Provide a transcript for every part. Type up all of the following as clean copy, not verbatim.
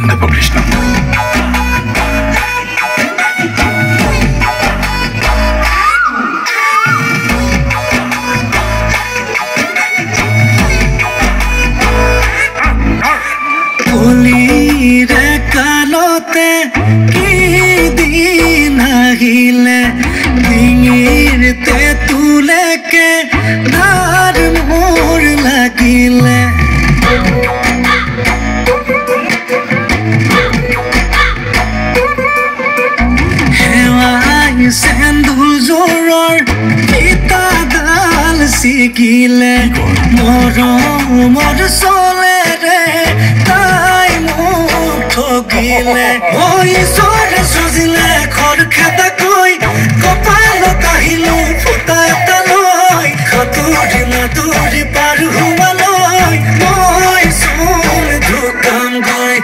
সান্দেহ কৃষ্ণ কলিৰে কালতে কি দিন আহিলে ডিঙিৰতে তুলেকে ধাৰ মোৰ লাগিলে হেৱাই সেন্দুৰ জোৰৰ পিতা ডাল ছিগিলে মৰমৰ চলেৰে তাই মোক ঠগিলে ঈশ্বৰে সজিলে খৰ খেদাকৈ কপালত আহিলো ফুটা এটা লৈ সাঁতুৰি মাতুৰি পাৰ হোৱালৈ মই চোন ঢুকামগৈ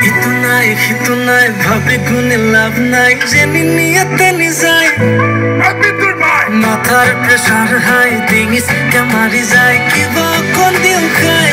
ইটো নাই সিটো নাই ভাবি গুণে লাভ নাই যেনি নিয়াতে নিযায় মাথাৰ প্ৰেছাৰ হাই ডিঙিচকে মাৰি যায় কিবা অকণ দিও খাই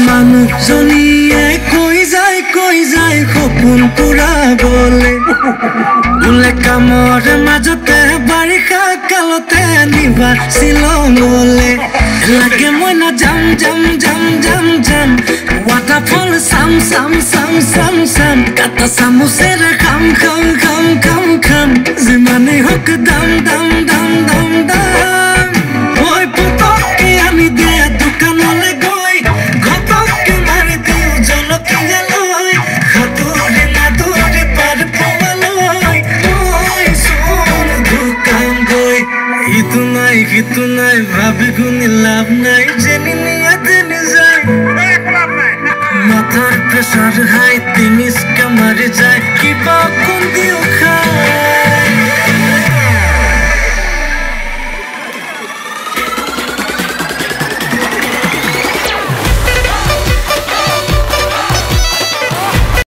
মানুহজনীয়ে কৈ যায় সপোন পুৰাবলে বোলে কামৰ মাজতে বাৰিষা কালতে নিবাৰ শ্বিলঙলে লাগে মই না যাম ৱাটাৰফল চাম কাটা চামুচেৰে খাম যিমানেই হওক দাম মই পুতককে আনি দিয়ে দোকানলে গৈ ঘপককে মাৰি দিওঁ জলকীয়া লৈ সাঁতুৰি নাদুৰি পাৰ পোৱালৈ মই চোন ঢুকামগৈ ইটো নাই সিটো নাই ভাবি গুণি লাভ নাই যেনি নিয়াতে নিযায় মাথাৰ প্ৰেছাৰ হাই ডিঙিচকে মাৰি যায় কিবা অকণ দিও